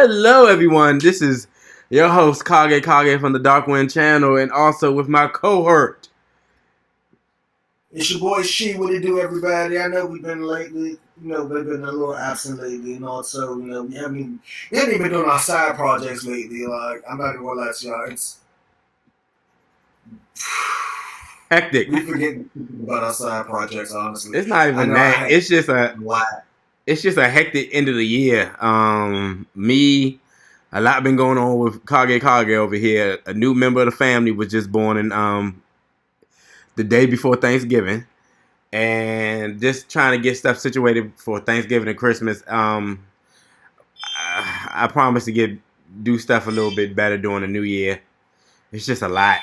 Hello, everyone. This is your host, KageKage from the DarkWind Channel, and also with my cohort. It's your boy She. What it do, everybody? I know we've been lately, we've been a little absent lately, and also, we haven't even been doing our side projects lately. Like, I'm not gonna lie to y'all, it's Hectic. we forget about our side projects. Honestly, It's not even that. It's just a hectic end of the year. A lot been going on with KageKage over here. A new member of the family was just born in the day before Thanksgiving, and just trying to get stuff situated for Thanksgiving and Christmas. I promise to do stuff a little bit better during the new year. It's just a lot.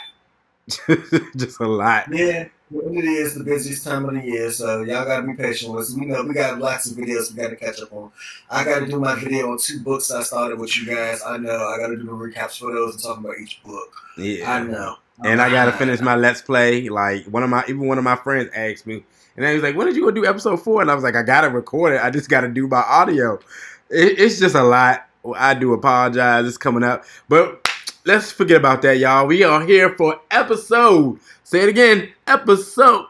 Just a lot. Yeah, it is the busiest time of the year, so y'all gotta be patient with us. We know we got lots of videos we gotta catch up on. I gotta do my video on 2 books I started with you guys. I know I gotta do the recaps for those and talk about each book. Yeah, I know. And I gotta finish my Let's Play. Like one of my friends asked me, and he was like, "When did you go do episode 4?" And I was like, "I gotta record it. I just gotta do my audio." It's just a lot. I do apologize. It's coming up, but let's forget about that, y'all. We are here for episode. Say it again. Episode.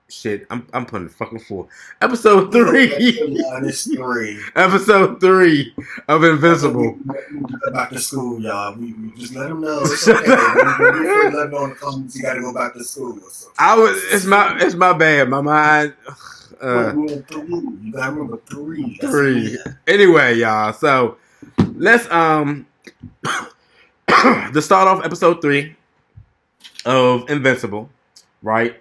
Shit, I'm putting the fucking 4. Episode 3. It's 3. Episode 3 of Invincible. Go back to school, y'all. We just let them know. It's okay. Let them know in the comments you gotta go back to school. So. It's my bad. My mind. You gotta remember 3. 3. Anyway, y'all. So let's to start off episode 3 of Invincible, right?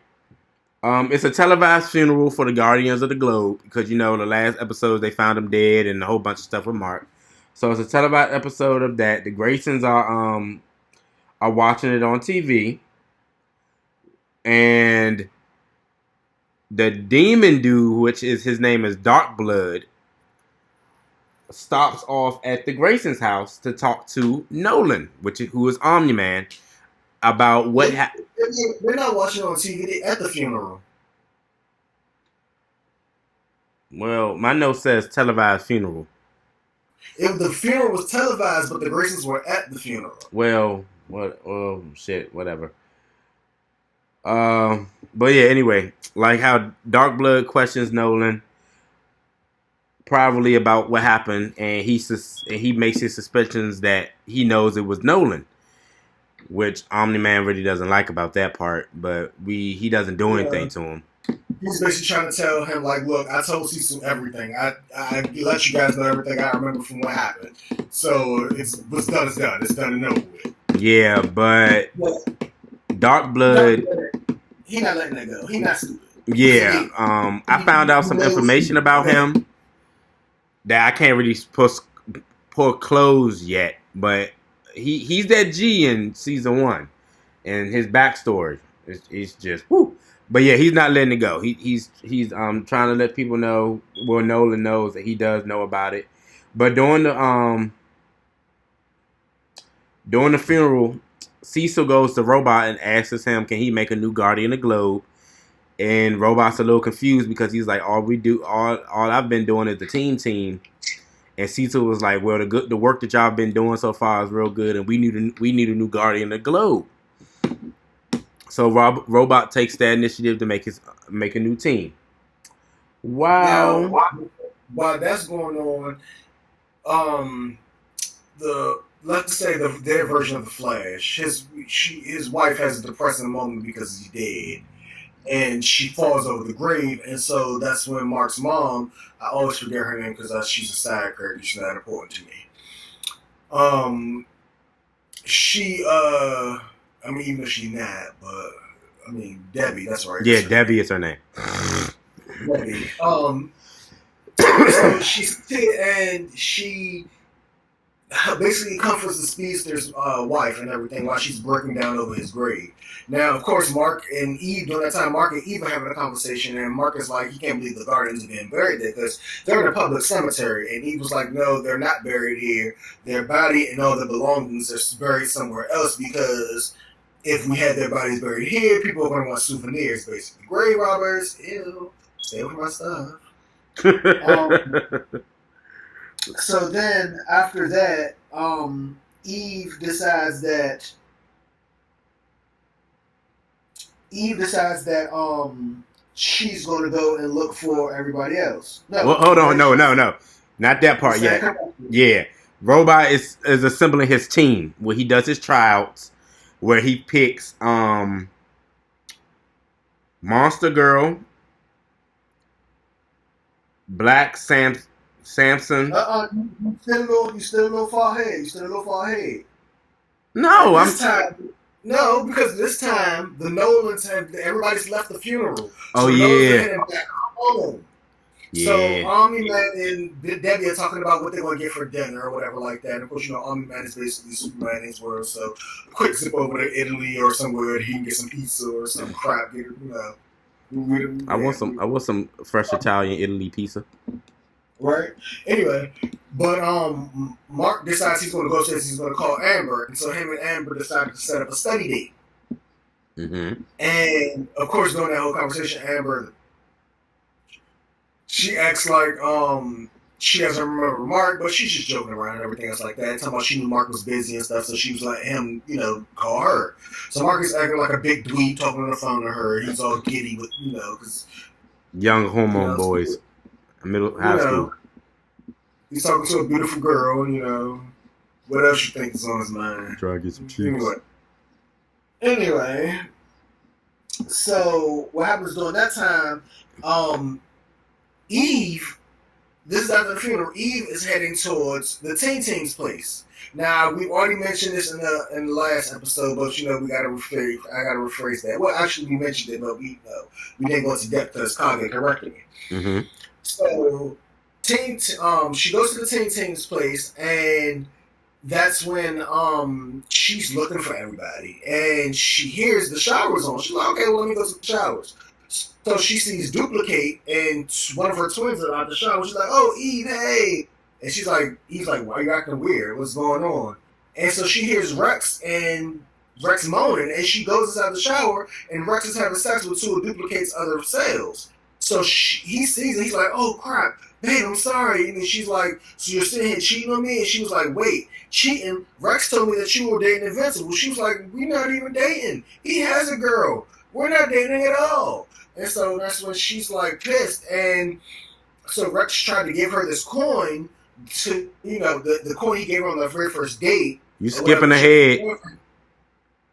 It's a televised funeral for the Guardians of the Globe because the last episode they found him dead and a whole bunch of stuff with Mark. So it's a televised episode of that. The Graysons are watching it on TV, and the demon dude, which is his name is Darkblood, stops off at the Graysons' house to talk to Nolan, who is Omni-Man, about what happened. They're not watching on TV. They're at the funeral. Well, my note says televised funeral. If the funeral was televised, but the Graysons were at the funeral. Well, what? Oh shit, whatever. But yeah. Anyway, like how Darkblood questions Nolan privately about what happened, and he makes his suspicions that he knows it was Nolan, which Omni-Man really doesn't like about that part. But he doesn't do anything to him. He's basically trying to tell him, like, look, I told Cecil everything. I let you guys know everything I remember from what happened. So what's done is done. It's done and over with. Yeah, but Darkblood, he not letting that go. He not stupid. Yeah, I found out some information about him that I can't really pour close yet, but he's that G in season 1, and his backstory is just whoo. But yeah, he's not letting it go. He's trying to let people know. Well, Nolan knows that he does know about it. But during the funeral, Cecil goes to Robot and asks him, can he make a new Guardian of the Globe? And Robot's a little confused because he's like, all I've been doing is the team. And Cecil was like, well, the work that y'all been doing so far is real good, and we need a new Guardian of the Globe. So Robot takes that initiative to make a new team. Wow. Now, while that's going on, let's say their version of the Flash, his wife has a depressing moment because he's dead, and she falls over the grave, and so that's when Mark's mom, I always forget her name because she's a side character, she's not important to me. Even though she's not, but Debbie, that's right. Yeah, Debbie is her name. Debbie. So she basically comforts the speedster's wife and everything while she's breaking down over his grave. Now, of course, Mark and Eve, during that time, Mark and Eve are having a conversation, and Mark is like, he can't believe the Guardians are being buried there because they're in a public cemetery. And Eve was like, no, they're not buried here. Their body and all their belongings are buried somewhere else because if we had their bodies buried here, people are going to want souvenirs, basically. Grave robbers, ew, stay with my stuff. So then, after that, Eve decides that she's going to go and look for everybody else. No, well, hold on, no, not that part yet. Yeah, Robot is assembling his team where he does his tryouts, where he picks Monster Girl, Black Samson. You still a little far ahead. No, No, because this time the Nolans everybody's left the funeral. Oh, so yeah. Nolans are heading back home. Yeah. So Omni-Man and Debbie are talking about what they're going to get for dinner or whatever like that. And of course, Omni-Man is basically Superman in his world. So a quick zip over to Italy or somewhere he can get some pizza or some crap. I want some fresh Italian Italy pizza. Right. Anyway, but Mark decides he's going to go upstairs. He's going to call Amber, and so him and Amber decided to set up a study date. Mm-hmm. And of course, during that whole conversation, Amber, she acts like she doesn't remember Mark, but she's just joking around and everything else like that. Talking about she knew Mark was busy and stuff, so she was letting him, call her. So Mark is acting like a big dweeb, talking on the phone to her. He's all giddy with, because young hormone boys. Middle high school. He's talking to a beautiful girl, what else you think is on his mind? Try to get some cheeks. Anyway, so what happens during that time? Eve, this is after the funeral. Eve is heading towards the Ting's place. Now we've already mentioned this in the last episode, but we gotta rephrase. I gotta rephrase that. Well, actually, we mentioned it, but we didn't go into depth because Kage corrected me. Mm-hmm. So, she goes to the Ting's place, and that's when she's looking for everybody, and she hears the showers on. She's like, okay, well, let me go to the showers. So she sees Duplicate, and one of her twins are out the shower. She's like, oh, Eve, hey. And he's like, why are you acting weird? What's going on? And so she hears Rex moaning, and she goes inside the shower, and Rex is having sex with two of Duplicate's other cells. So he sees it. He's like, oh, crap. Babe, I'm sorry. And she's like, so you're sitting here cheating on me? And she was like, wait, cheating? Rex told me that you were dating Invincible. She was like, we're not even dating. He has a girl. We're not dating at all. And so that's when she's like pissed. And so Rex tried to give her this coin to, the coin he gave her on the very first date. You skipping ahead.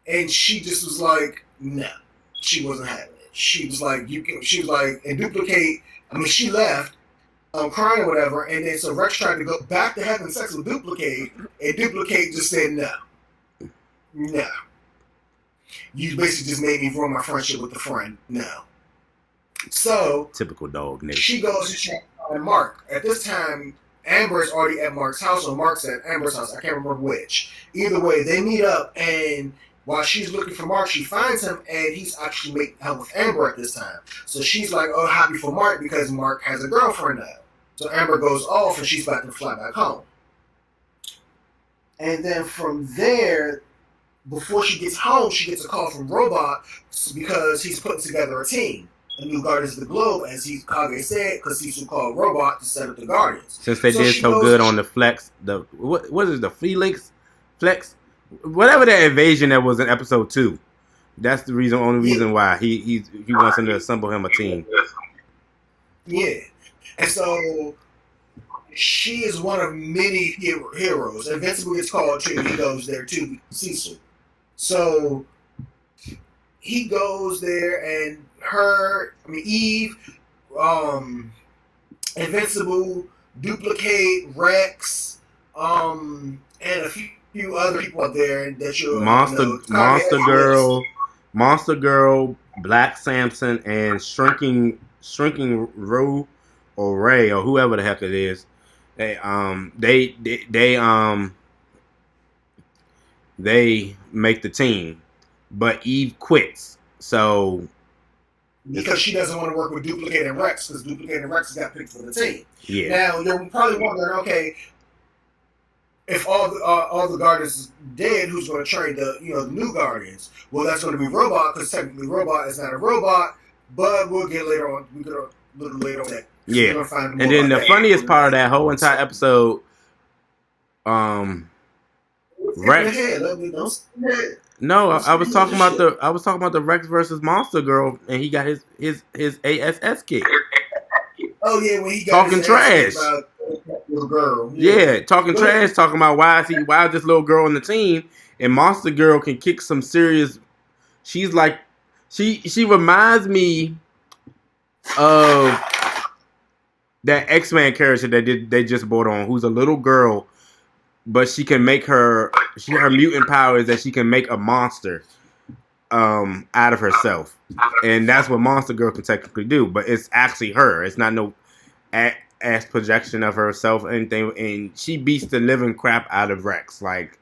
And she just was like, no. She wasn't having it. She was like, and Duplicate, she left, crying or whatever, and then so Rex tried to go back to having sex with Duplicate, and Duplicate just said, no. You basically just made me ruin my friendship with the friend. No. So, typical dog nigga. She goes to check on Mark. At this time, Amber is already at Mark's house, or Mark's at Amber's house. I can't remember which. Either way, they meet up, and while she's looking for Mark, she finds him, and he's actually making out with Amber at this time. So she's like, oh, happy for Mark, because Mark has a girlfriend now. So Amber goes off, and she's about to fly back home. And then from there, before she gets home, she gets a call from Robot because he's putting together a team. The new Guardians of the Globe, as Kage said, because he's called Robot to set up the Guardians. Since they did so good on the Flex, what is the Felix? Flex? Whatever that invasion that was in episode 2. That's the only reason why he wants them to assemble him a team. Yeah. And so she is one of many heroes. Invincible gets called too. He goes there too, Cecil. So he goes there, and Eve, Invincible, Duplicate, Rex, and a few other people up there that you'll Monster Girl, Black Samson, and Shrinking Rue or Ray or whoever the heck it is. They make the team, but Eve quits. So because she doesn't want to work with Duplicate and Rex, because Duplicate and Rex got picked for the team. Yeah. Now you're probably wondering, okay, if all the Guardians is dead, who's going to train the new Guardians? Well, that's going to be Robot, because technically Robot is not a robot. But we'll get later on. We get a little later on that. Yeah. And then the funniest part of that whole entire episode, Rex. No, I was talking about the Rex versus Monster Girl, and he got his ASS kick. Oh yeah, when he got talking his trash. About little girl. Yeah, talking trash, talking about why is this little girl on the team, and Monster Girl can kick some serious. She's like, she reminds me of that X-Men character that they just brought on, who's a little girl, but she can make her mutant power is that she can make a monster out of herself, and that's what Monster Girl can technically do. But it's actually her. It's not no ass projection of herself or anything, and she beats the living crap out of Rex. Like,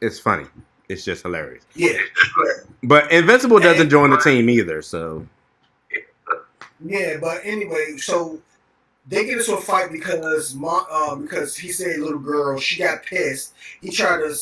it's funny. It's just hilarious. Yeah. But Invincible doesn't join the team either, so. Yeah, but anyway, so they get into a fight because he said little girl, she got pissed. He tried to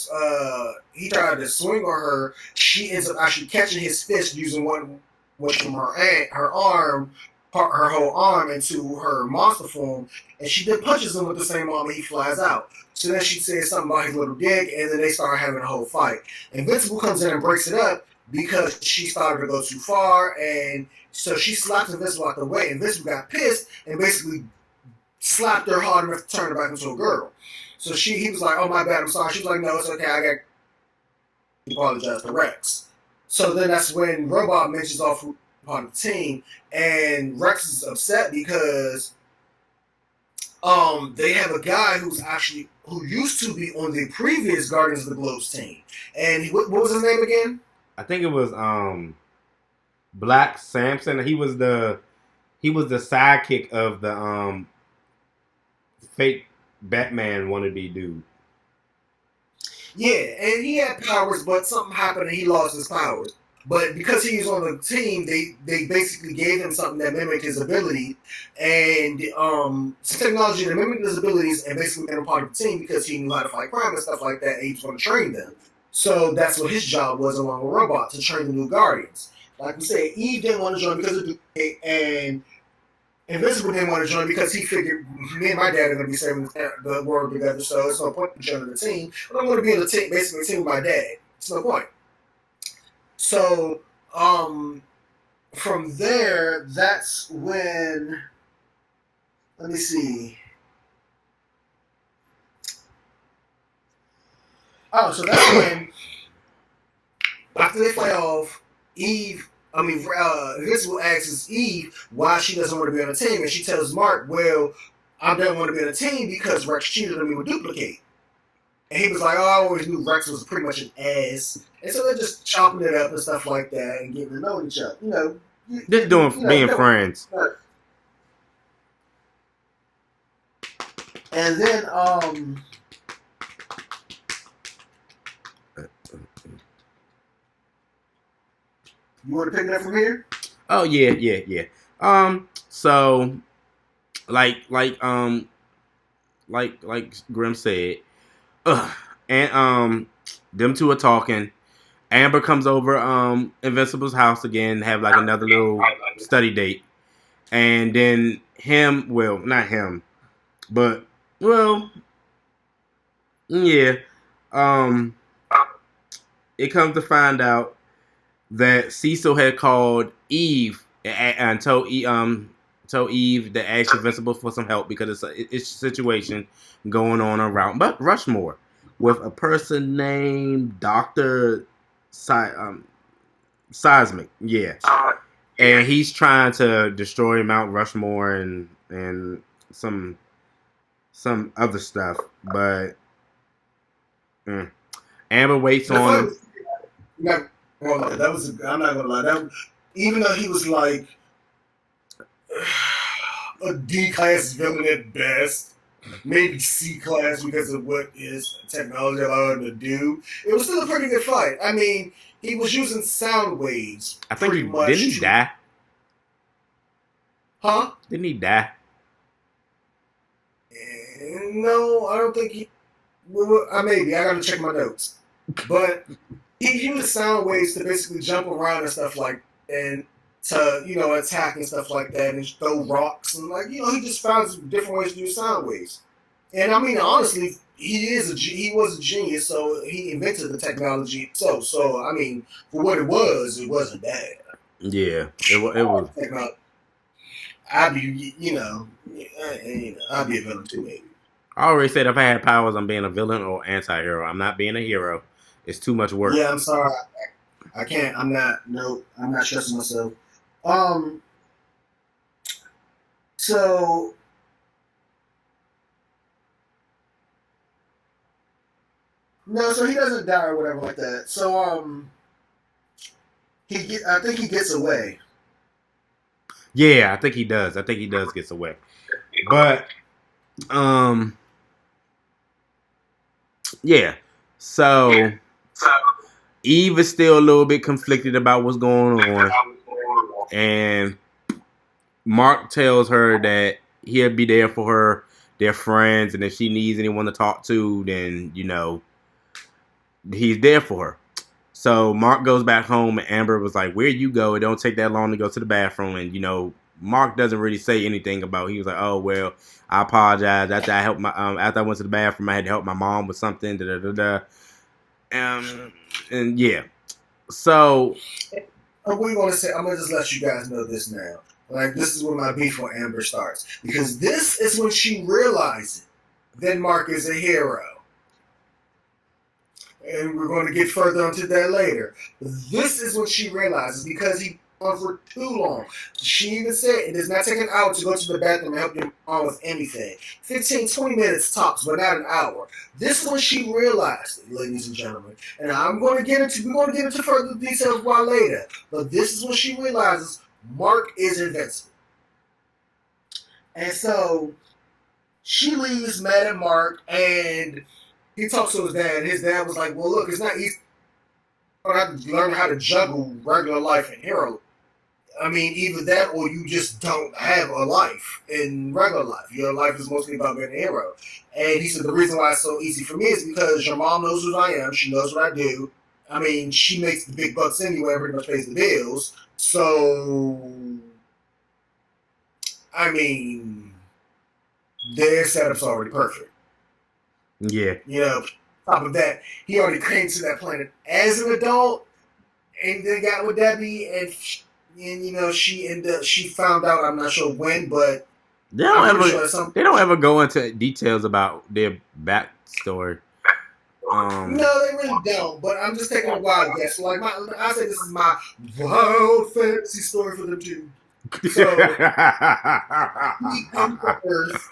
swing on her. She ends up actually catching his fist using one from her arm, her whole arm into her monster form, and she then punches him with the same arm and he flies out. So then she says something about his little dick, and then they start having a whole fight. Invincible comes in and breaks it up because she started to go too far, and so she slaps Invincible out the way. Invincible got pissed and basically slapped her hard enough to turn her back into a girl. So he was like, "Oh my bad, I'm sorry." She was like, "No, it's okay. I got to apologize to Rex." So then that's when Robot mentions off part of the team, and Rex is upset because they have a guy who used to be on the previous Guardians of the Globe's team, and what was his name again? I think it was Black Samson. He was the sidekick of the fake Batman wannabe dude. Yeah, and he had powers, but something happened and he lost his powers. But because he was on the team, they basically gave him something that mimicked his ability, and some technology that mimicked his abilities, and basically made him part of the team because he knew how to fight crime and stuff like that, and he was going to train them. So that's what his job was, along with Robot, to train the new Guardians. Like we said, Eve didn't want to join because of Duke, and Invincible didn't want to join because he figured me and my dad are going to be saving the world together, so it's no point in joining the team. But I'm going to be in the team, basically a team with my dad. It's no point. So, from there, that's when, let me see. Oh, so that's when, after they fight off, Invincible asks Eve why she doesn't want to be on a team, and she tells Mark, well, I don't want to be on a team because Rex cheated on me with Duplicate. And he was like, oh, I always knew Rex was pretty much an ass. And so they're just chopping it up and stuff like that and getting to know each other. Being friends. And then, you want to pick it up from here? Oh yeah. So, like Grim said, and them two are talking. Amber comes over Invincible's house again, have like another little study date, and then not him, but yeah, it comes to find out that Cecil had called Eve and told Eve to ask Invincible for some help because it's a situation going on around Rushmore with a person named Dr. Seismic. Yeah. And he's trying to destroy Mount Rushmore and some other stuff. But Amber waits on him. I'm not gonna lie. Even though he was like a D class villain at best, maybe C class because of what his technology allowed him to do, it was still a pretty good fight. I mean, he was using sound waves. I think didn't he die? Huh? Didn't he die? No, I don't think he. Well, maybe I gotta check my notes, but. He used sound waves to basically jump around and stuff like, and to attack and stuff like that, and throw rocks and he just found some different ways to use sound waves. And I mean, honestly, he was a genius, so he invented the technology itself. So I mean, for what it wasn't bad. Yeah, it was. Technology. I'd be, I'd be a villain too, maybe. I already said if I had powers, I'm being a villain or anti-hero. I'm not being a hero. It's too much work. Yeah, I'm sorry, I can't. I'm not. No, I'm not stressing myself. Um. So no, so he doesn't die or whatever like that. So I think he gets away. Yeah, I think he does. I think he does get away. But um, yeah. So Eve is still a little bit conflicted about what's going on, and Mark tells her that he'll be there for her, their friends, and if she needs anyone to talk to, then he's there for her. So Mark goes back home, and Amber was like, "Where you go? It don't take that long to go to the bathroom." And Mark doesn't really say anything about. He was like, "Oh well, I apologize. After I helped after I went to the bathroom, I had to help my mom with something." Da da da da. And yeah, so We want to say, I'm gonna just let you guys know this now. Like, this is where my beef with Amber starts, because this is when she realizes that Mark is a hero. And we're going to get further into that later. This is when she realizes, because he on for too long. She even said it does not take an hour to go to the bathroom and help your mom with anything. 15, 20 minutes tops, but not an hour. This is when she realized it, ladies and gentlemen. And we're going to get into further details why later. But this is when she realizes Mark is invincible. And so she leaves mad at Mark, and he talks to his dad. His dad was like, well, look, it's not easy. You have to learn how to juggle regular life and hero. I mean, either that or you just don't have a life in regular life. Your life is mostly about being a hero. And he said the reason why it's so easy for me is because your mom knows who I am. She knows what I do. I mean, she makes the big bucks anyway, pretty much pays the bills. So, I mean, their setup's already perfect. yeah. Top of that, he already came to that planet as an adult, and then got with Debbie, and she found out. I'm not sure when, but they don't ever go into details about their backstory. No, they really don't. But I'm just taking a wild guess. Like I say, this is my wild fantasy story for them too. So he comes to Earth,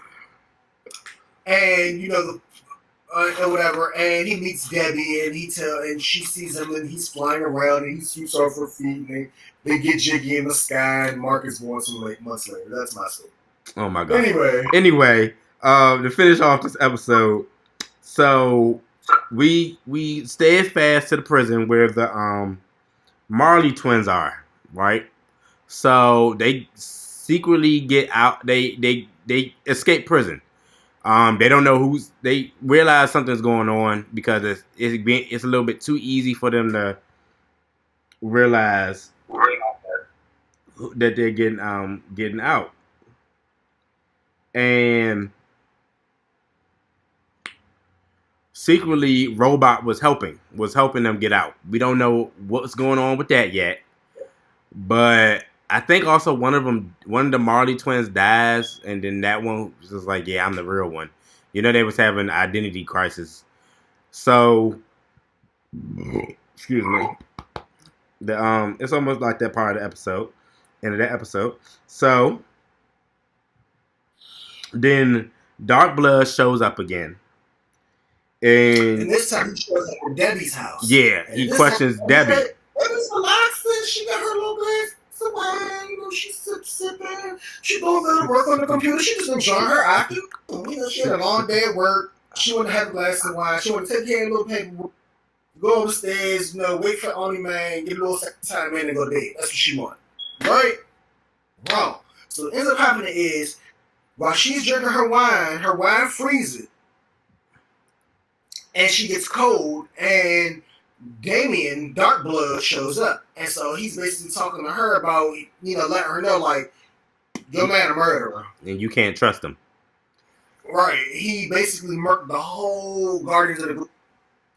and or whatever, and he meets Debbie, and she sees him, and he's flying around, and he sweeps off her feet, and they get jiggy in the sky, and Mark is born some months later. That's my story. Oh my god. Anyway, to finish off this episode, so we stay fast to the prison where the Marley twins are, right? So they secretly get out. They escape prison. They don't know they realize something's going on because it's a little bit too easy for them to realize that they're getting out. And secretly, Robot was helping them get out. We don't know what's going on with that yet, but I think also one of the Marley twins dies, and then that one was just like, yeah, I'm the real one. They was having an identity crisis. So, excuse me. It's almost like that part of the episode, end of that episode. So, then Dark Blood shows up again. And this time he shows up at Debbie's house. Yeah, he questions Debbie. Debbie's relaxing. She got her little glass of wine. She's sipping. She goes to work on the computer. She just enjoying her afternoon. She had a long day at work. She wanted to have a glass of wine. She wanted to take care of a little paperwork. Go upstairs, wait for Oni Man, get a little second time in, and go to bed. That's what she wanted. Right? Wrong. So what ends up happening is, while she's drinking her wine freezes. And she gets cold, and Damien, Dark Blood, shows up. And so he's basically talking to her about, letting her know, like, your man a murderer. And you can't trust him. Right. He basically murked the whole Guardians of the Galaxy.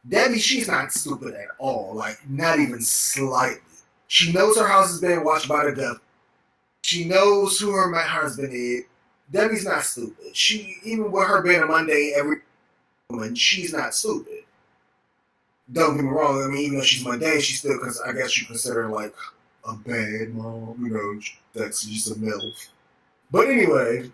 Debbie, she's not stupid at all. Like, not even slightly. She knows her house is being watched by the devil. She knows who her husband is. Debbie's not stupid. She, even with her being a Monday every woman, she's not stupid. Don't get me wrong. I mean, even though she's mundane, she's still, because I guess you consider her like a bad mom. You know, that's just a MILF. But anyway,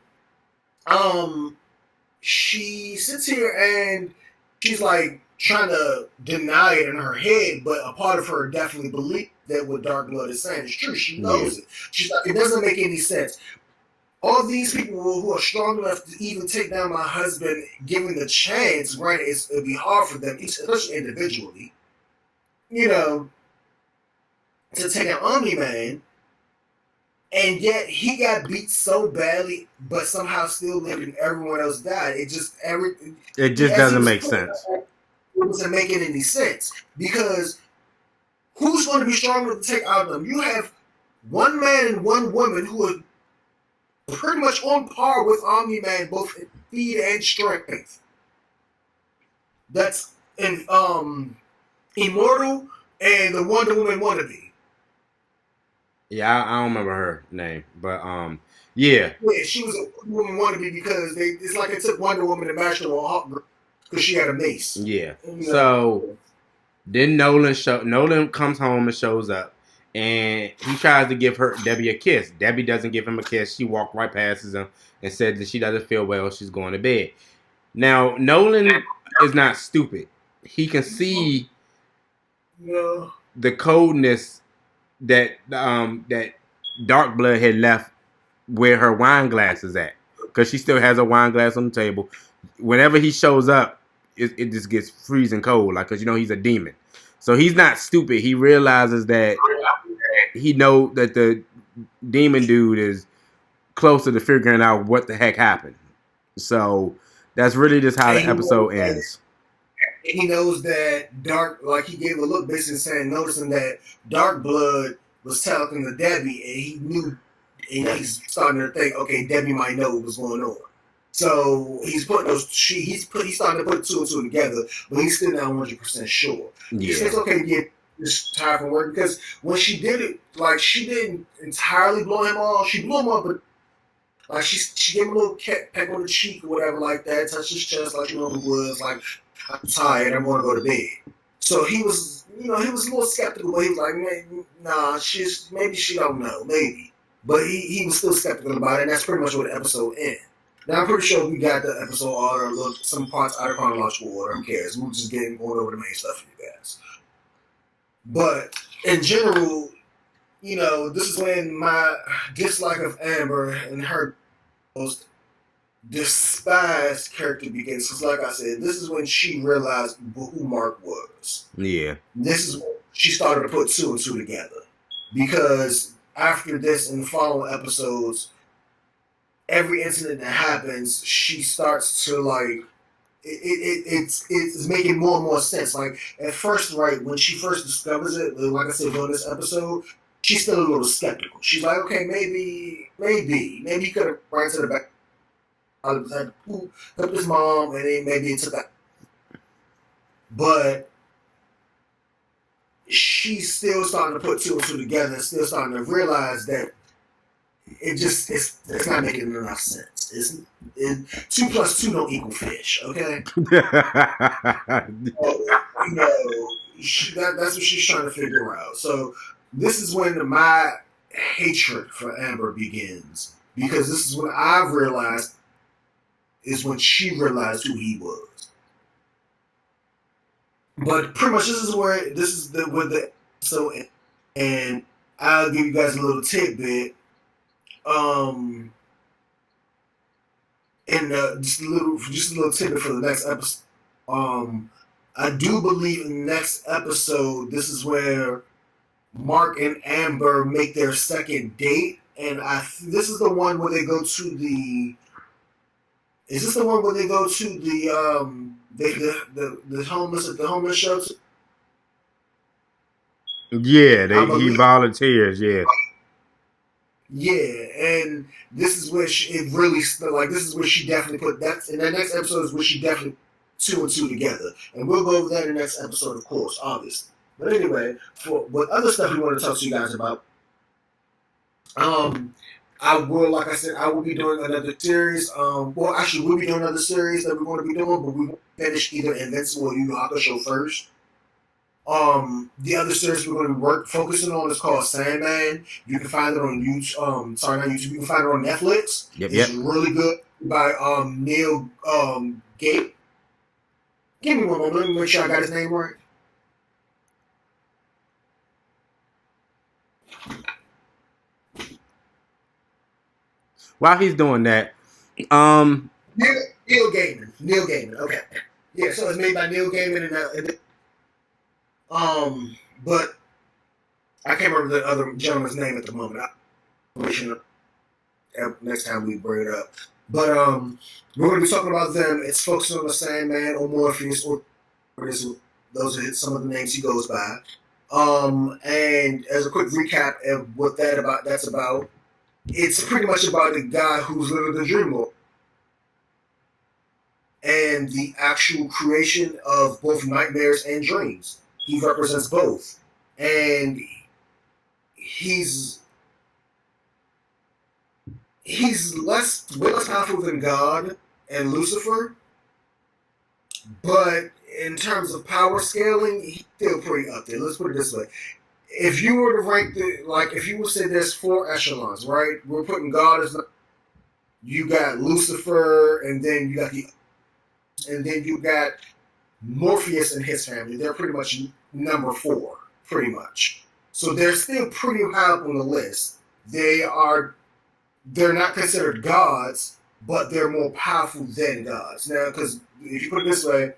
she sits here and she's like trying to deny it in her head, but a part of her definitely believes that what Dark Blood is saying is true. She knows it. She's like, it doesn't make any sense. All these people who are strong enough to even take down my husband, given the chance, granted, it'd be hard for them, especially individually, you know, to take an Omni-Man, and yet he got beat so badly, but somehow still lived and everyone else died. It just doesn't make sense. It wasn't making any sense, because who's going to be strong enough to take out them? You have one man and one woman who are pretty much on par with Omni-Man, both in speed and strength. That's in Immortal and the Wonder Woman wannabe. Yeah, I don't remember her name, but yeah. Yeah, she was a Wonder Woman wannabe because it's like it took Wonder Woman to match her on Hawk because she had a mace. Yeah. So then Nolan comes home and shows up, and he tries to give Debbie a kiss. Debbie doesn't give him a kiss. She walked right past him and said that she doesn't feel well. She's going to bed. Now Nolan is not stupid. He can see the coldness that that Dark Blood had left where her wine glass is at, because she still has a wine glass on the table. Whenever he shows up, it just gets freezing cold, like, because he's a demon. So he's not stupid. He realizes that he know that the demon dude is closer to figuring out what the heck happened. So that's really just how the episode ends. He knows that he gave a look basically noticing that Dark Blood was talking to Debbie, and he knew, and he's starting to think, okay, Debbie might know what's going on. So he's putting he's starting to put two and two together, but he's still not 100% sure. Yeah. He says, okay, get this tired from work, because when she did it, like, she didn't entirely blow him off. She blew him up, but like she gave him a little peck on the cheek or whatever like that, touched his chest like he was like, I'm tired, I'm going to go to bed. So he was, he was a little skeptical, but he was like, nah, maybe she don't know, maybe. But he was still skeptical about it, and that's pretty much where the episode ends. Now, I'm pretty sure we got the episode order, some parts out of chronological order, who cares? We're just going over the main stuff for you guys. But, in general, this is when my dislike of Amber and her most despised character begins. Because, like I said, this is when she realized who Mark was. Yeah. This is when she started to put two and two together. Because after this, in the following episodes, every incident that happens, she starts to, like, it's making more and more sense. Like, at first, right, when she first discovers it, like I said, during this episode, she's still a little skeptical. She's like, okay, maybe you could have ran to the back. I had to poop up his mom, and then maybe it took that. But she's still starting to put two and two together, and still starting to realize that it's not making enough sense. 2 plus 2 don't equal fish, okay? That's what she's trying to figure out. So this is when my hatred for Amber begins, because this is when I've realized is when she realized who he was. But pretty much this is where the episode ends, and I'll give you guys a little tidbit. And just a little tidbit for the next episode. I do believe in the next episode, this is where Mark and Amber make their second date, and this is the one where they go to the. Is this the one where they go to the homeless shelter? Yeah, he volunteers. Yeah. Yeah, and this is where it really like this is where she definitely put that in that next episode is where she definitely two and two together, and we'll go over that in the next episode, of course, obviously. But anyway, for what other stuff we want to talk to you guys about, um, I will, like I said, I will be doing another series. Well, actually, we'll be doing another series that we're going to be doing, but we will finish either Invincible or Yu Yu Hakusho first. The other series we're going to be focusing on is called Sandman. You can find it on YouTube. Sorry, not YouTube. You can find it on Netflix. It's really good by Neil Gate. Give me one moment. Let me make sure I got his name right. While he's doing that, Neil Gaiman. Neil Gaiman. Okay. Yeah. So it's made by Neil Gaiman but I can't remember the other gentleman's name at the moment. Next time we bring it up. But we're going to be talking about them. It's focusing on the Sandman or Morpheus or those are some of the names he goes by. And as a quick recap of what that's about, it's pretty much about the guy who's living the dream world and the actual creation of both nightmares and dreams. He represents both, and he's way less powerful than God and Lucifer, but in terms of power scaling, he's still pretty up there. Let's put it this way. If you were to rank if you would say there's 4 echelons, right? We're putting God as you got Lucifer, and then you got Morpheus and his family. They're pretty much number 4, pretty much. So they're still pretty high up on the list. They're not considered gods, but they're more powerful than gods. Now, because if you put it this way,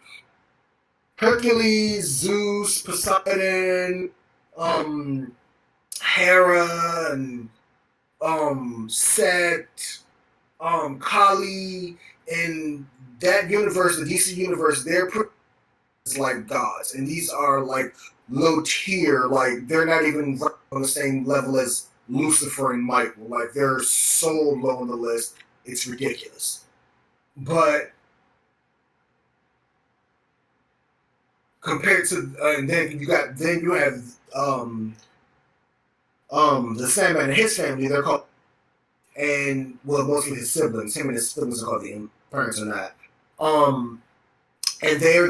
Hercules, Zeus, Poseidon, Hera, and Set, Kali, in that universe, the DC universe, they're pretty like gods, and these are like low tier. Like they're not even on the same level as Lucifer and Michael. Like they're so low on the list, it's ridiculous. But compared to, and then you have the Sandman and his family. They're called, and well, mostly his siblings. Him and his siblings are called the parents or not. And they're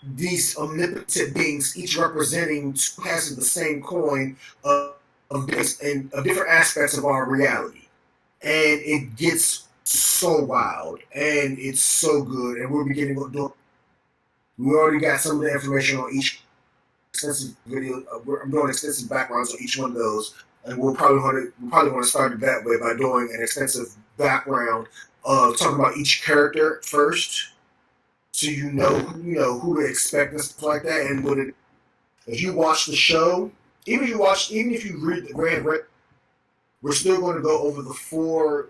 these omnipotent beings, each representing two halves of the same coin of different aspects of our reality, and it gets so wild and it's so good. And we'll be getting we already got some of the information on each extensive video. I'm doing extensive backgrounds on each one of those, and we'll probably want to start it that way by doing an extensive background of talking about each character first, so you know who to expect and stuff like that. And if you watch the show, even if you read the Grand Red, we're still going to go over the 4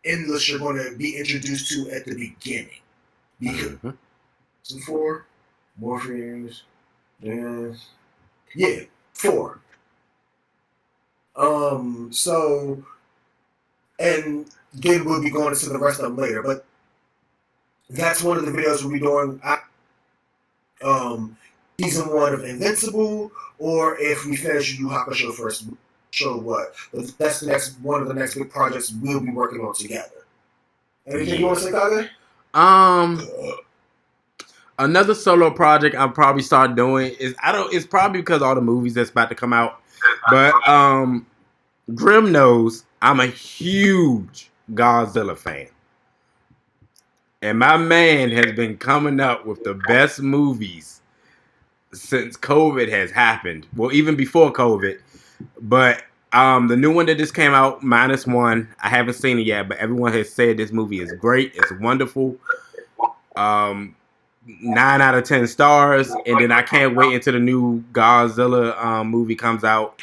endless you're going to be introduced to at the beginning. Because 4 Morpheus, yeah, 4. So, and then we'll be going into the rest of them later. But that's one of the videos we'll be doing. Season 1 of Invincible, or if we finish Yu Yu Hakusho first, show what. But that's one of the next big projects we'll be working on together. Anything you want to say, Kage? Another solo project I'll probably start doing is it's probably because of all the movies that's about to come out. But Grim knows I'm a huge Godzilla fan. And my man has been coming up with the best movies since COVID has happened. Well, even before COVID. But the new one that just came out, -1, I haven't seen it yet, but everyone has said this movie is great. It's wonderful. 9 out of 10 stars. And then I can't wait until the new Godzilla movie comes out.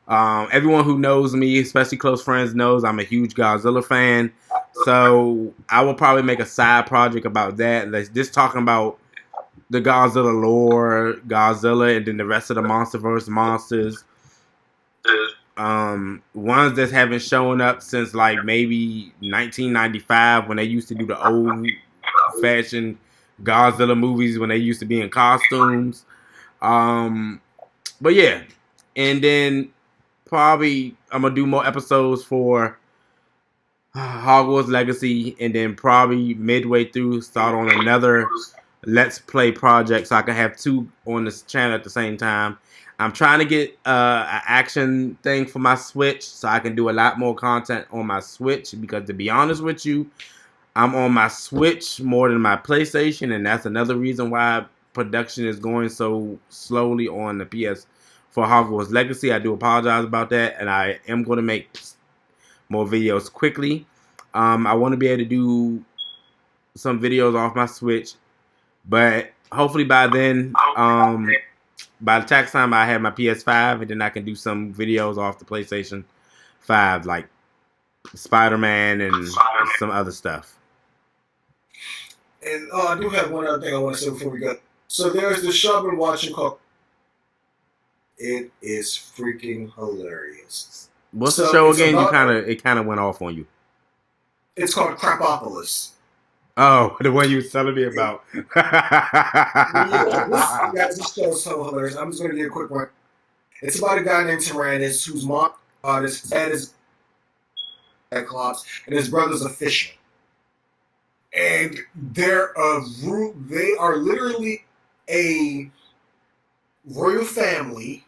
Everyone who knows me, especially close friends, knows I'm a huge Godzilla fan. So I will probably make a side project about that. Let's just talking about the Godzilla lore, Godzilla, and then the rest of the MonsterVerse monsters. Ones that haven't shown up since like maybe 1995 when they used to do the old fashioned Godzilla movies when they used to be in costumes. But yeah, and then probably I'm gonna do more episodes for Hogwarts Legacy, and then probably midway through start on another Let's Play project so I can have two on this channel at the same time. I'm trying to get an action thing for my Switch so I can do a lot more content on my Switch because to be honest with you, I'm on my Switch more than my PlayStation, and that's another reason why production is going so slowly on the PS for Hogwarts Legacy. I do apologize about that, and I am going to make more videos quickly. I want to be able to do some videos off my Switch, but hopefully by then, by the tax time, I have my PS5, and then I can do some videos off the PlayStation 5, like Spider-Man and some other stuff. And I do have one other thing I want to say before we go. So there's this show I've been watching called. It is freaking hilarious. What's the show again? It kind of went off on you. It's called Crapopolis. Oh, the one you were telling me about. This show is so hilarious. I'm just going to give a quick one. It's about a guy named Tyrannus whose mom is an artist, his dad is a Cyclops, and his brother's a fisher. And they are literally a royal family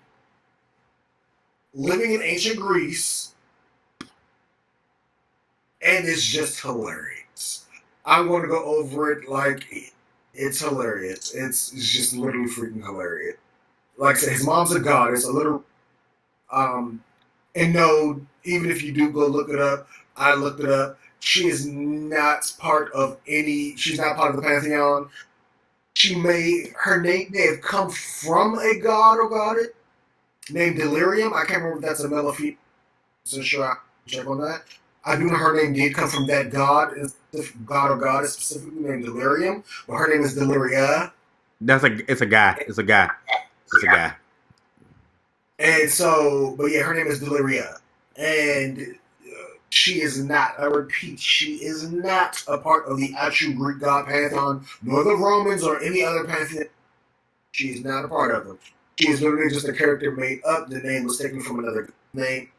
living in ancient Greece, and it's just hilarious. I'm going to go over it like it's hilarious. It's just literally freaking hilarious. Like I said, his mom's a goddess, a little, and no, even if you do go look it up, I looked it up. She is not part of she's not part of the Pantheon. Her name may have come from a god or goddess named Delirium. I can't remember if that's a male or female. So sure, I'll check on that. I do know her name did come from that god or goddess specifically named Delirium, but her name is Deliria. It's a guy. And so, but yeah, her name is Deliria. And she is not, I repeat, she is not a part of the actual Greek god pantheon, nor the Romans or any other pantheon. She is not a part of them. She is literally just a character made up. The name was taken from another name.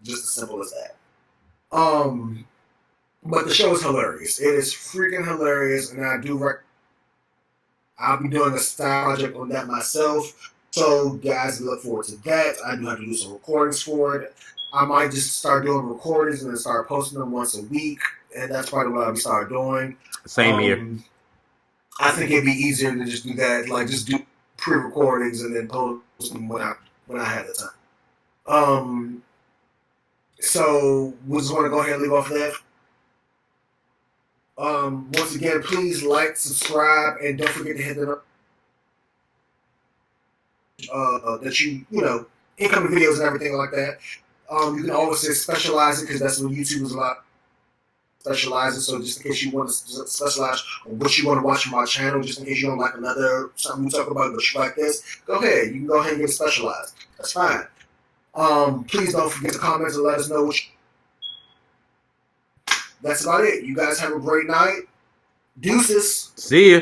Just as simple as that. But the show is hilarious. It is freaking hilarious, and I'll be doing a style project on that myself. So, guys, look forward to that. I do have to do some recordings for it. I might just start doing recordings and then start posting them once a week, and that's probably what I'll start doing. Same here. I think it'd be easier to just do that, like just do pre-recordings and then post them when I have the time. So we just want to go ahead and leave off that. Once again, please like, subscribe, and don't forget to hit the that you know incoming videos and everything like that. You can always say specialize it because that's what YouTube is a lot specializing. So just in case you want to specialize on what you want to watch on my channel, just in case you don't like something we talk about, but you like this, go ahead. You can go ahead and get specialized. That's fine. Please don't forget to comment and let us know that's about it. You guys have a great night. Deuces. See ya.